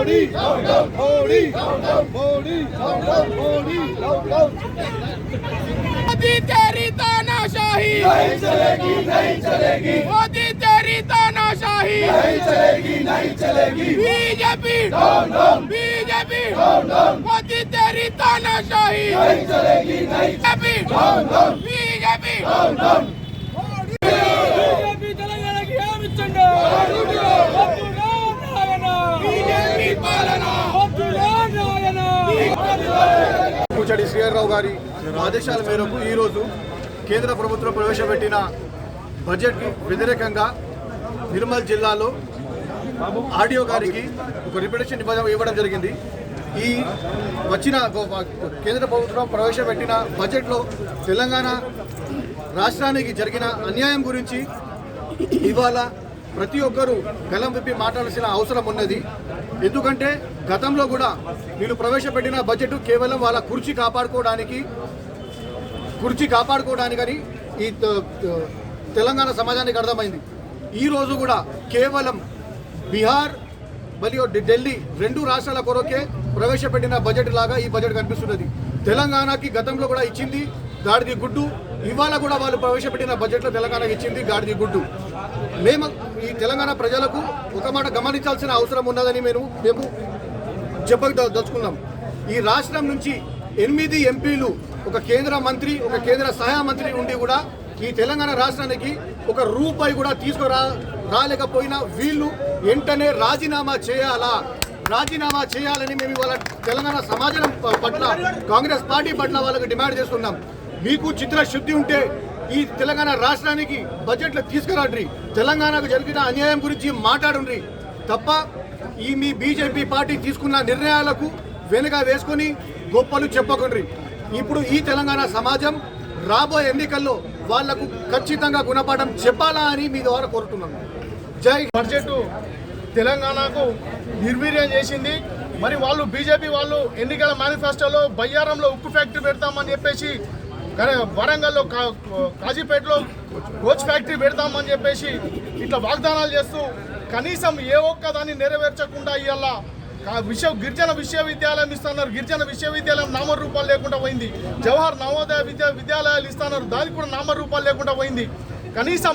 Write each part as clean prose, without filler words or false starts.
మోడీ మోడీ మోడీ మోడీ मोदी तेरी तानाशाही नहीं चलेगी नहीं चलेगी मोदी तेरी तानाशाही नहीं चलेगी नहीं चलेगी बीजेपी बीजेपी मोदी तेरी तानाशाही नहीं चलेगी नहीं बीजेपी बीजेपी తెలంగాణ కి ఆమించండి बीजेपी పాలన పూచడి శ్రీహరిరావు గారి ఆదేశాల మేరకు ఈరోజు కేంద్ర ప్రభుత్వం ప్రవేశపెట్టిన బడ్జెట్కి వ్యతిరేకంగా నిర్మల్ జిల్లాలో ఆర్డీఓ గారికి ఒక రిప్రజెంటేషన్ ఇవ్వడం జరిగింది. ఈ వచ్చిన కేంద్ర ప్రభుత్వం ప్రవేశపెట్టిన బడ్జెట్లో తెలంగాణ రాష్ట్రానికి జరిగిన అన్యాయం గురించి ఇవాళ ప్రతి ఒక్కరూ గలం విప్పి మాట్లాడాల్సిన అవసరం ఉన్నది. ఎందుకంటే గతంలో కూడా వీళ్ళు ప్రవేశపెట్టిన బడ్జెట్ కేవలం వాళ్ళ కుర్చీ కాపాడుకోవడానికని ఈ తెలంగాణ సమాజానికి అర్థమైంది. ఈరోజు కూడా కేవలం బీహార్ మరియు ఢిల్లీ రెండు రాష్ట్రాల కొరకే ప్రవేశపెట్టిన బడ్జెట్ లాగా ఈ బడ్జెట్ కనిపిస్తున్నది. తెలంగాణకి గతంలో కూడా ఇచ్చింది గాడిది గుడ్డు, ఇవాళ కూడా వాళ్ళు ప్రవేశపెట్టిన బడ్జెట్లో తెలంగాణకి ఇచ్చింది గాడిది గుడ్డు. మేము ఈ తెలంగాణ ప్రజలకు ఒక మాట గమనించాల్సిన అవసరం ఉన్నదని మేము చెప్పదలుచుకున్నాం. ఈ రాష్ట్రం నుంచి 8 ఎంపీలు, ఒక కేంద్ర మంత్రి, ఒక కేంద్ర సహాయ మంత్రి ఉండి కూడా ఈ తెలంగాణ రాష్ట్రానికి ఒక రూపాయి కూడా రాలేకపోయినా వీళ్ళు వెంటనే రాజీనామా చేయాలని మేము ఇవాళ తెలంగాణ సమాజం పట్ల, కాంగ్రెస్ పార్టీ పట్ల వాళ్ళకి డిమాండ్ చేస్తున్నాం. మీకు చిత్తశుద్ధి ఉంటే ఈ తెలంగాణ రాష్ట్రానికి బడ్జెట్లో తీసుకురండి, తెలంగాణకు జరిగిన అన్యాయం గురించి మాట్లాడండి తప్ప ఈ మీ బీజేపీ పార్టీ తీసుకున్న నిర్ణయాలకు వెనుక వేసుకొని గొప్పలు చెప్పకండి. ఇప్పుడు ఈ తెలంగాణ సమాజం రాబోయే ఎన్నికల్లో వాళ్లకు ఖచ్చితంగా గుణపాఠం చెప్పాలా అని మీ ద్వారా కోరుతున్నాను. జై. బడ్జెట్ తెలంగాణకు నిర్వీర్యం చేసింది. మరి వాళ్ళు బీజేపీ వాళ్ళు ఎన్నికల మేనిఫెస్టోలో బయ్యారంలో ఉక్కు ఫ్యాక్టరీ పెడతామని చెప్పేసి, వరంగల్లో కాజీపేటలో కోచ్ ఫ్యాక్టరీ పెడతామని చెప్పేసి ఇట్లా వాగ్దానాలు చేస్తూ కనీసం ఏ ఒక్క దాన్ని నెరవేర్చకుండా ఇవాళ గిరిజన విశ్వవిద్యాలయం ఇస్తున్నారు. గిరిజన విశ్వవిద్యాలయం నామరూపాలు లేకుండా పోయింది. జవహర్ నవోదయ విద్యాలయాలు ఇస్తున్నారు, దానికి కూడా నామరూపాలు లేకుండా పోయింది. కనీసం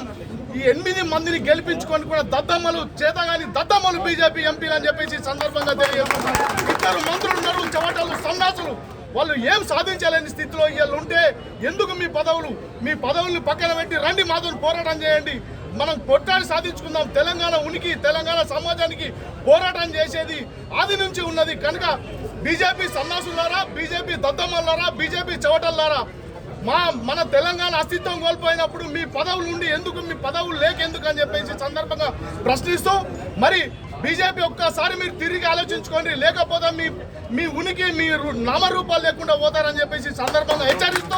ఈ 8 మందిని గెలిపించుకొని కూడా దద్దమ్మలు బీజేపీ ఎంపీలు అని చెప్పేసి సందర్భంగా తెలియజేస్తున్నారు. 2 మంత్రులు ఉన్నారు, చవటలు, సన్నాసులు, వాళ్ళు ఏం సాధించలేని స్థితిలో ఇవాళ ఉంటే ఎందుకు మీ పదవుల్ని పక్కన పెట్టి రండి, మాతో పోరాటం చేయండి, మనం కొట్టాడి సాధించుకుందాం. తెలంగాణ ఉనికి, తెలంగాణ సమాజానికి పోరాటం చేసేది ఆది నుంచి ఉన్నది కనుక బీజేపీ సన్నాసులారా, బీజేపీ దద్దమ్మలారా, బీజేపీ చవటల్లారా, మన తెలంగాణ అస్తిత్వం కోల్పోయినప్పుడు మీ పదవులు ఉండి ఎందుకు, మీ పదవులు లేకెందుకు అని చెప్పేసి సందర్భంగా ప్రశ్నిస్తూ, మరి బీజేపీ ఒక్కసారి మీరు తిరిగి ఆలోచించుకోండి, లేకపోతే మీ ఉనికి, మీ నామరూపాలు లేకుండా పోతారని చెప్పేసి సందర్భంగా హెచ్చరిస్తూ